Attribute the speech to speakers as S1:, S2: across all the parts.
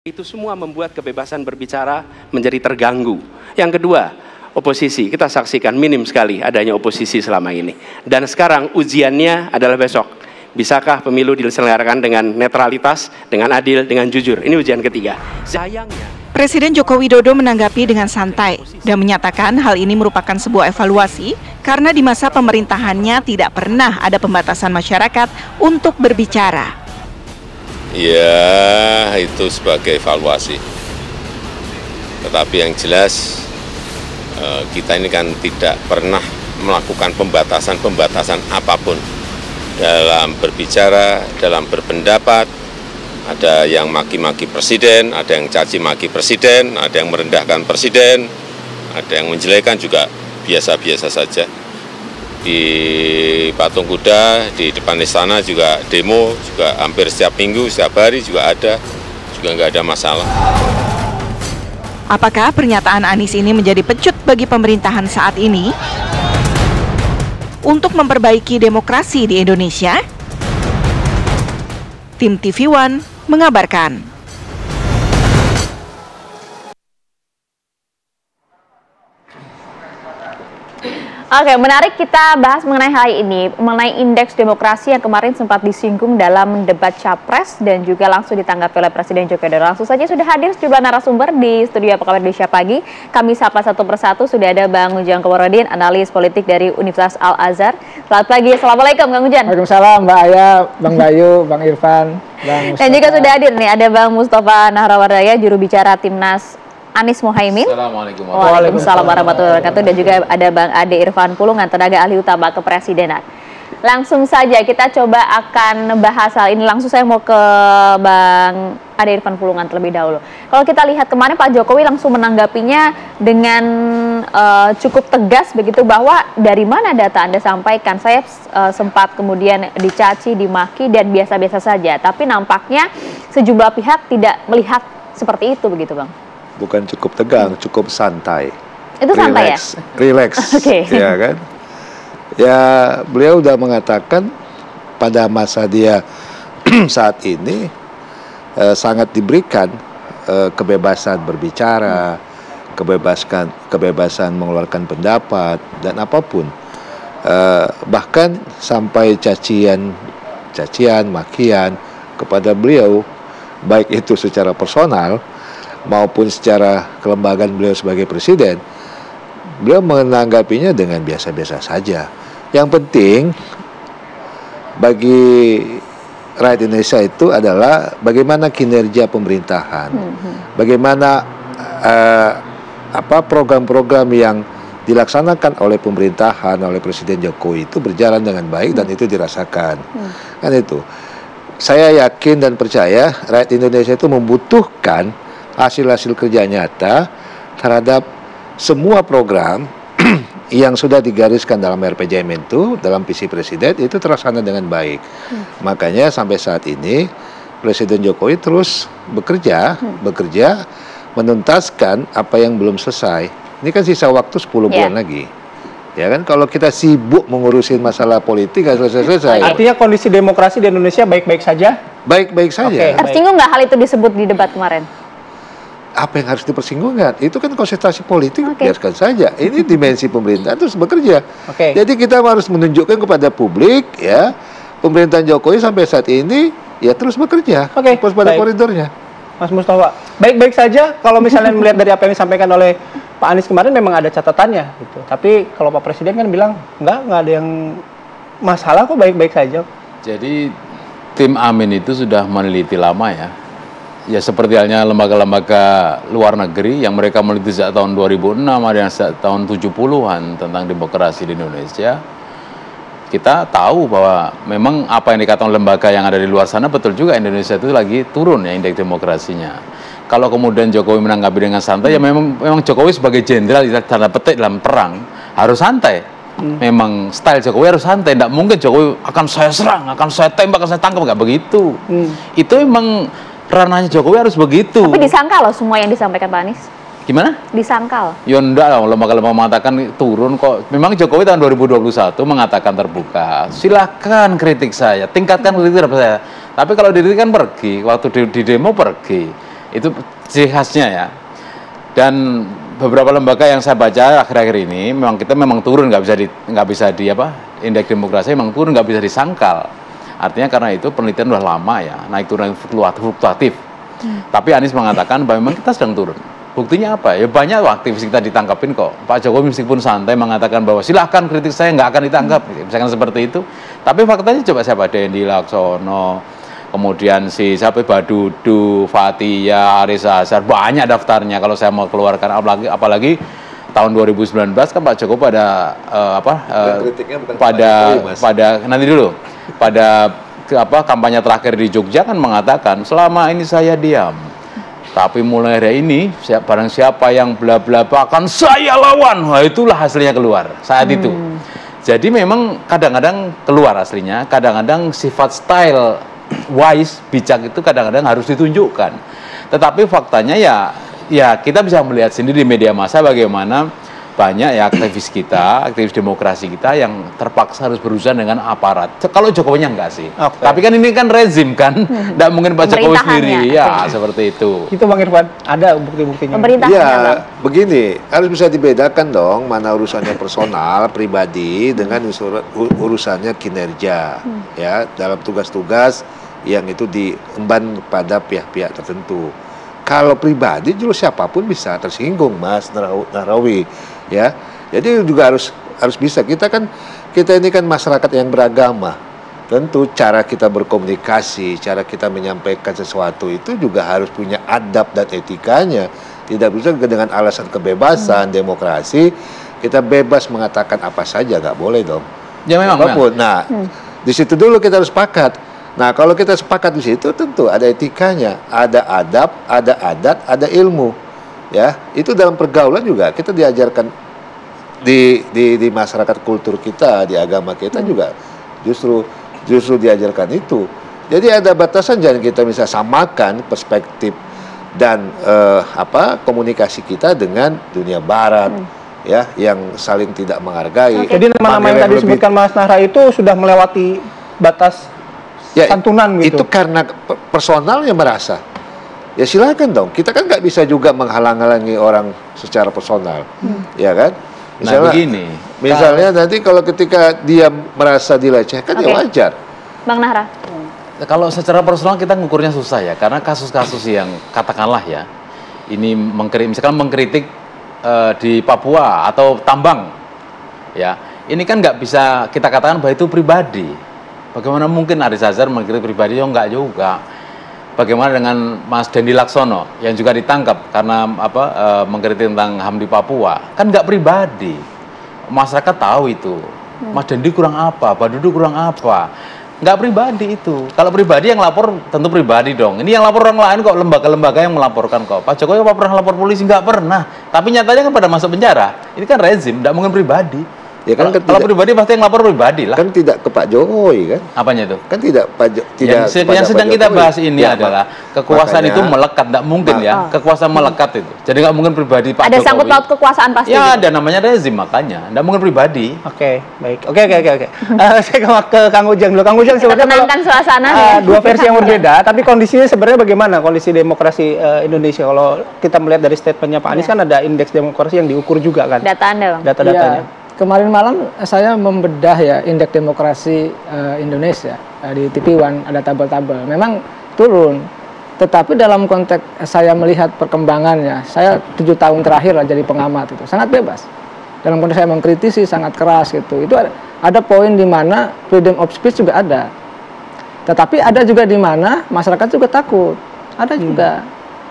S1: Itu semua membuat kebebasan berbicara menjadi terganggu. Yang kedua, oposisi. Kita saksikan minim sekali adanya oposisi selama ini. Dan sekarang ujiannya adalah besok. Bisakah pemilu diselenggarakan dengan netralitas, dengan adil, dengan jujur? Ini ujian ketiga. Sayangnya,
S2: Presiden Joko Widodo menanggapi dengan santai dan menyatakan hal ini merupakan sebuah evaluasi karena di masa pemerintahannya tidak pernah ada pembatasan masyarakat untuk berbicara.
S3: Ya, itu sebagai evaluasi. Tetapi yang jelas kita ini kan tidak pernah melakukan pembatasan apapun dalam berbicara, dalam berpendapat. Ada yang maki-maki presiden, ada yang caci maki presiden, ada yang merendahkan presiden, ada yang menjelekan, juga biasa-biasa saja. Di Patung Kuda, di depan istana juga demo, juga hampir setiap minggu, setiap hari juga ada, juga nggak ada masalah.
S2: Apakah pernyataan Anies ini menjadi pecut bagi pemerintahan saat ini untuk memperbaiki demokrasi di Indonesia? Tim TV One mengabarkan.
S4: Oke, menarik kita bahas mengenai hal ini, mengenai indeks demokrasi yang kemarin sempat disinggung dalam debat Capres dan juga langsung ditanggapi oleh Presiden Joko Widodo. Langsung saja sudah hadir sejumlah narasumber di studio Apa Kabar Indonesia Pagi. Kami sapa satu persatu, sudah ada Bang Ujang Komarudin, analis politik dari Universitas Al-Azhar. Selamat pagi, Assalamualaikum Bang Ujang.
S5: Waalaikumsalam Mbak Aya, Bang Bayu, Bang Irfan, Bang Mustafa.
S4: Dan juga sudah hadir nih, ada Bang Mustafa Nahrawardaya, juru bicara Timnas Anies Mohaimin.
S6: Assalamualaikum
S4: warahmatullahi wabarakatuh. Dan juga ada Bang Ade Irfan Pulungan, tenaga ahli utama kepresidenan. Langsung saja kita coba akan bahas hal ini. Langsung saya mau ke Bang Ade Irfan Pulungan terlebih dahulu. Kalau kita lihat kemarin Pak Jokowi langsung menanggapinya dengan cukup tegas begitu, bahwa dari mana data Anda sampaikan. Saya sempat kemudian dicaci, dimaki dan biasa-biasa saja. Tapi nampaknya sejumlah pihak tidak melihat seperti itu begitu Bang.
S7: Bukan cukup tegang, cukup santai.
S4: Itu santai ya?
S7: Relax,
S4: Okay.
S7: Ya kan? Ya, beliau udah mengatakan pada masa dia saat ini sangat diberikan kebebasan berbicara, kebebasan mengeluarkan pendapat dan apapun. Bahkan sampai cacian, makian kepada beliau, baik itu secara personal maupun secara kelembagaan beliau sebagai presiden, beliau menanggapinya dengan biasa-biasa saja. Yang penting bagi rakyat Indonesia itu adalah bagaimana kinerja pemerintahan, bagaimana program-program yang dilaksanakan oleh pemerintahan, oleh Presiden Jokowi itu berjalan dengan baik dan itu dirasakan. Kan itu. Saya yakin dan percaya rakyat Indonesia itu membutuhkan hasil-hasil kerja nyata terhadap semua program yang sudah digariskan dalam RPJMN itu, dalam visi Presiden, itu terlaksana dengan baik. Makanya sampai saat ini Presiden Jokowi terus bekerja menuntaskan apa yang belum selesai. Ini kan sisa waktu 10 bulan lagi. Ya kan, kalau kita sibuk mengurusin masalah politik nggak selesai-selesai.
S5: Artinya kondisi demokrasi di Indonesia baik-baik saja?
S7: Baik-baik saja.
S4: Tersinggung nggak hal itu disebut di debat kemarin?
S7: Apa yang harus dipersinggungan? Itu kan konsentrasi politik, biarkan saja. Ini dimensi pemerintahan terus bekerja. Jadi kita harus menunjukkan kepada publik, ya, pemerintahan Jokowi sampai saat ini ya terus bekerja, terus pada koridornya.
S5: Mas Mustafa, baik-baik saja kalau misalnya melihat dari apa yang disampaikan oleh Pak Anies kemarin, memang ada catatannya gitu. Tapi kalau Pak Presiden kan bilang nggak ada yang masalah kok, baik-baik saja.
S6: Jadi tim Amin itu sudah meneliti lama ya. Ya seperti halnya lembaga-lembaga luar negeri yang mereka meneliti sejak tahun 2006, ada yang sejak tahun 70-an tentang demokrasi di Indonesia. Kita tahu bahwa memang apa yang dikatakan lembaga yang ada di luar sana betul juga, Indonesia itu lagi turun ya indeks demokrasinya. Kalau kemudian Jokowi menanggapi dengan santai, ya memang Jokowi sebagai jenderal tanda petik dalam perang harus santai. Memang style Jokowi harus santai, tidak mungkin Jokowi akan saya serang, akan saya tembak, akan saya tangkap, nggak begitu. Itu memang ranahnya Jokowi harus begitu.
S4: Tapi disangkal loh semua yang disampaikan Pak Anies.
S6: Gimana?
S4: Disangkal.
S6: Ya enggak lah, lembaga-lembaga mengatakan turun kok. Memang Jokowi tahun 2021 mengatakan terbuka. Silahkan kritik saya, tingkatkan kritik saya. Tapi kalau diri kan pergi, waktu di demo pergi. Itu ciri khasnya ya. Dan beberapa lembaga yang saya baca akhir-akhir ini memang kita turun, nggak bisa di indeks demokrasi memang turun, nggak bisa disangkal. Artinya karena itu penelitian udah lama ya, naik turun fluktuatif. Tapi Anies mengatakan bahwa memang kita sedang turun. Buktinya apa? Ya banyak aktivis kita ditangkapin kok. Pak Jokowi meskipun santai mengatakan bahwa silahkan kritik saya, nggak akan ditangkap, misalkan seperti itu. Tapi faktanya coba siapa, Dendi Laksono, kemudian siapa, Badudu, Fathia, Aris Azhar, banyak daftarnya kalau saya mau keluarkan. Apalagi tahun 2019 kan Pak Jokowi pada kampanye terakhir di Jogja kan mengatakan selama ini saya diam, tapi mulai hari ini barang siapa yang bla bla akan saya lawan. Wah, itulah hasilnya keluar saat itu. Jadi memang kadang-kadang keluar aslinya, kadang-kadang sifat style wise, bijak itu kadang-kadang harus ditunjukkan. Tetapi faktanya ya kita bisa melihat sendiri di media massa bagaimana banyak ya aktivis demokrasi kita yang terpaksa harus berurusan dengan aparat. Kalau Jokowinya enggak sih. Okay. Tapi kan ini kan rezim kan, enggak mungkin Pak Jokowi sendiri. Ya, seperti itu.
S5: Itu Bang Irfan, ada bukti-buktinya.
S7: Ya, begini, harus bisa dibedakan dong mana urusannya personal, pribadi dengan urusannya kinerja. Ya, dalam tugas-tugas yang itu diemban pada pihak-pihak tertentu. Kalau pribadi justru siapapun bisa tersinggung, Mas Nahrawi, ya. Jadi juga harus bisa. Kita ini kan masyarakat yang beragama. Tentu cara kita berkomunikasi, cara kita menyampaikan sesuatu itu juga harus punya adab dan etikanya. Tidak bisa dengan alasan kebebasan, demokrasi, kita bebas mengatakan apa saja, nggak boleh dong.
S6: Ya memang.
S7: Nah, di situ dulu kita harus sepakat. Nah, kalau kita sepakat di situ tentu ada etikanya, ada adab, ada adat, ada ilmu. Ya, itu dalam pergaulan juga kita diajarkan di masyarakat kultur kita, di agama kita juga justru diajarkan itu. Jadi ada batasan, jangan kita bisa samakan perspektif dan komunikasi kita dengan dunia barat. Ya, yang saling tidak menghargai.
S5: Jadi nama-nama yang tadi disebutkan Mas Nahra itu sudah melewati batas santunan gitu.
S7: Itu karena personalnya merasa. Ya silakan dong. Kita kan nggak bisa juga menghalang-halangi orang secara personal, ya kan? Misalnya nanti kalau ketika dia merasa dilecehkan, ya wajar.
S4: Bang Nahra.
S6: Kalau secara personal kita ngukurnya susah ya, karena kasus-kasus yang katakanlah ya, ini misalkan mengkritik di Papua atau tambang, ya, ini kan nggak bisa kita katakan bahwa itu pribadi. Bagaimana mungkin Aris Azhar mengkritik pribadi? Oh, enggak juga. Bagaimana dengan Mas Dendi Laksono yang juga ditangkap karena mengkritik tentang HAM di Papua? Kan enggak pribadi. Masyarakat tahu itu. Mas Dendi kurang apa? Badudu kurang apa? Enggak pribadi itu. Kalau pribadi yang lapor tentu pribadi dong. Ini yang lapor orang lain kok, lembaga-lembaga yang melaporkan kok. Pak Jokowi apa pernah lapor polisi? Enggak pernah. Tapi nyatanya kan pada masuk penjara. Ini kan rezim, enggak mungkin pribadi. Ya kan, kalau pribadi pasti yang lapor pribadi lah.
S7: Kan tidak ke Pak Jokowi kan?
S6: Apanya itu?
S7: Kan tidak
S6: yang sedang kita bahas ini adalah kekuasaan itu melekat, tidak mungkin ya. Kekuasaan melekat itu. Jadi nggak mungkin pribadi Pak Jokowi.
S4: Ada sangkut paut kekuasaan pasti.
S6: Ya ada namanya rezim, makanya nggak mungkin pribadi.
S5: Oke, baik. Oke. Saya ke Kang Ujang dulu. Kang Ujang sebenarnya
S4: suasana
S5: dua versi yang berbeda, tapi kondisinya sebenarnya bagaimana kondisi demokrasi Indonesia? Kalau kita melihat dari statementnya Pak Anies kan ada indeks demokrasi yang diukur juga kan?
S4: Data Anda, Bang.
S5: Data-datanya.
S8: Kemarin malam saya membedah ya indeks demokrasi Indonesia di TV One, ada tabel-tabel. Memang turun, tetapi dalam konteks saya melihat perkembangannya, saya 7 tahun terakhir lah jadi pengamat itu sangat bebas. Dalam konteks saya mengkritisi sangat keras gitu. Itu ada poin di mana freedom of speech juga ada, tetapi ada juga di mana masyarakat juga takut, ada juga.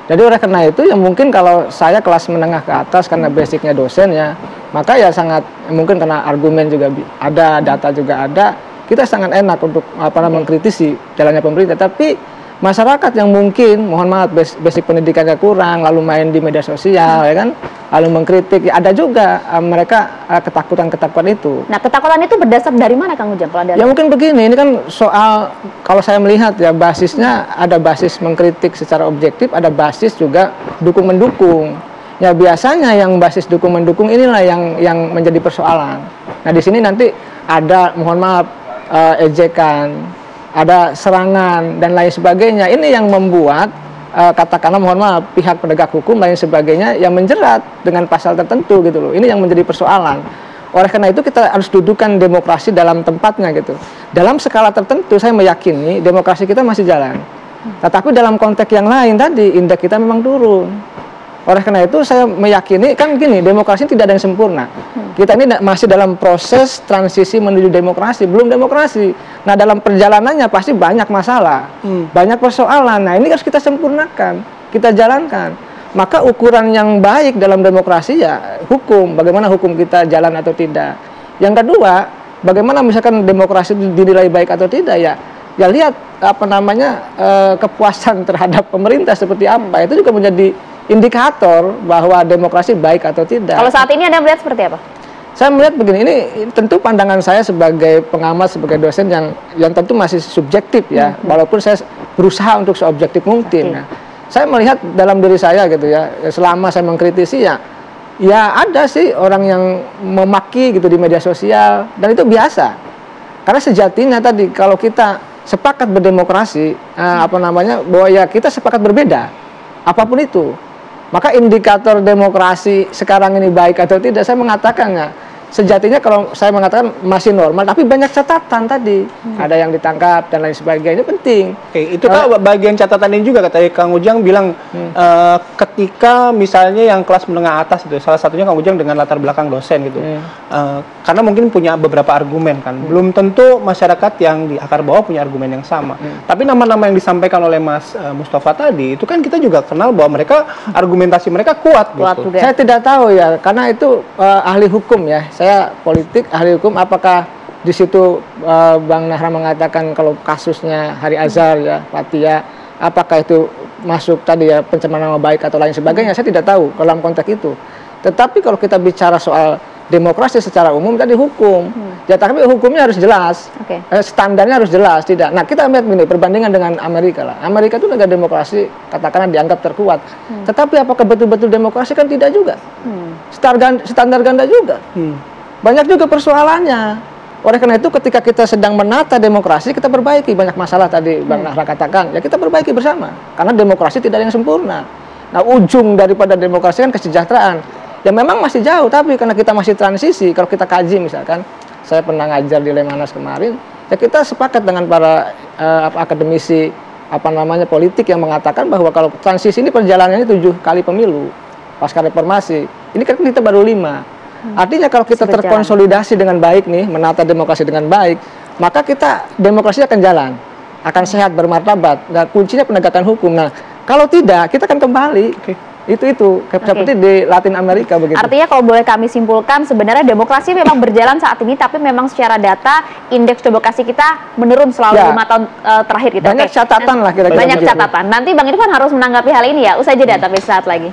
S8: Jadi oleh karena itu yang mungkin kalau saya kelas menengah ke atas karena basicnya dosen ya, maka ya sangat mungkin karena argumen juga ada, data juga ada, kita sangat enak untuk mengkritisi jalannya pemerintah. Tapi masyarakat yang mungkin mohon maaf basic pendidikannya kurang, lalu main di media sosial ya kan, lalu mengkritik, ya ada juga mereka ketakutan itu.
S4: Nah, ketakutan itu berdasar dari mana Kang Ujang?
S8: Ya mungkin begini, ini kan soal kalau saya melihat ya basisnya ada basis mengkritik secara objektif, ada basis juga dukung-mendukung. Ya biasanya yang basis dukung-mendukung inilah yang menjadi persoalan. Nah di sini nanti ada mohon maaf ejekan, ada serangan dan lain sebagainya. Ini yang membuat katakanlah mohon maaf pihak penegak hukum lain sebagainya yang menjerat dengan pasal tertentu gitu loh. Ini yang menjadi persoalan. Oleh karena itu kita harus dudukkan demokrasi dalam tempatnya gitu. Dalam skala tertentu saya meyakini demokrasi kita masih jalan. Tetapi dalam konteks yang lain tadi indeks kita memang turun. Oleh karena itu saya meyakini kan gini, demokrasi tidak ada yang sempurna. Kita ini masih dalam proses transisi menuju demokrasi, belum demokrasi. Nah dalam perjalanannya pasti banyak masalah, banyak persoalan. Nah ini harus kita sempurnakan, kita jalankan. Maka ukuran yang baik dalam demokrasi ya hukum, bagaimana hukum kita jalan atau tidak. Yang kedua, bagaimana misalkan demokrasi dinilai baik atau tidak ya lihat apa namanya kepuasan terhadap pemerintah seperti apa. Itu juga menjadi indikator bahwa demokrasi baik atau tidak.
S4: Kalau saat ini Anda melihat seperti apa?
S8: Saya melihat begini, ini tentu pandangan saya sebagai pengamat, sebagai dosen yang tentu masih subjektif ya, walaupun saya berusaha untuk seobjektif mungkin. Nah, saya melihat dalam diri saya gitu ya, selama saya mengkritisi ya ada sih orang yang memaki gitu di media sosial, dan itu biasa. Karena sejatinya tadi kalau kita sepakat berdemokrasi, bahwa ya kita sepakat berbeda, apapun itu. Maka indikator demokrasi sekarang ini baik atau tidak, saya mengatakan ya, sejatinya kalau saya mengatakan masih normal, tapi banyak catatan tadi, ada yang ditangkap dan lain sebagainya, itu penting.
S5: Oke, itu kan bagian catatan ini juga kata Kang Ujang bilang ketika misalnya yang kelas menengah atas itu, salah satunya Kang Ujang dengan latar belakang dosen gitu, karena mungkin punya beberapa argumen kan, belum tentu masyarakat yang di akar bawah punya argumen yang sama. Tapi nama-nama yang disampaikan oleh Mas Mustafa tadi, itu kan kita juga kenal bahwa mereka argumentasi mereka kuat gitu.
S8: Saya tidak tahu ya, karena itu ahli hukum ya. Saya politik, ahli hukum, apakah di situ Bang Nahra mengatakan kalau kasusnya Hari Azhar ya, Fathia, apakah itu masuk tadi ya pencemaran nama baik atau lain sebagainya, saya tidak tahu dalam konteks itu. Tetapi kalau kita bicara soal demokrasi secara umum tadi hukum, ya tapi hukumnya harus jelas, standarnya harus jelas, tidak. Nah kita lihat begini, perbandingan dengan Amerika lah. Amerika itu negara demokrasi, katakanlah dianggap terkuat. Tetapi apakah betul-betul demokrasi kan tidak juga. Standar ganda juga. Banyak juga persoalannya. Oleh karena itu ketika kita sedang menata demokrasi, kita perbaiki banyak masalah tadi Bang Nahra katakan, ya kita perbaiki bersama. Karena demokrasi tidak ada yang sempurna. Nah ujung daripada demokrasi kan kesejahteraan. Ya memang masih jauh, tapi karena kita masih transisi, kalau kita kaji misalkan, saya pernah ngajar di Lemhanas kemarin, ya kita sepakat dengan para akademisi politik yang mengatakan bahwa kalau transisi ini perjalanannya 7 kali pemilu pasca reformasi, ini kan kita baru 5. Artinya kalau kita terkonsolidasi dengan baik nih, menata demokrasi dengan baik, maka demokrasi akan jalan, akan sehat, bermartabat. Nah, kuncinya penegakan hukum. Nah, kalau tidak, kita akan kembali. Itu seperti di Latin Amerika begitu.
S4: Artinya kalau boleh kami simpulkan, sebenarnya demokrasi memang berjalan saat ini, tapi memang secara data indeks demokrasi kita menurun selalu 5 tahun terakhir gitu.
S8: Banyak catatan lah kira-kira.
S4: Banyak catatan. Nanti Bang Irfan harus menanggapi hal ini ya. Usai jeda tapi saat lagi.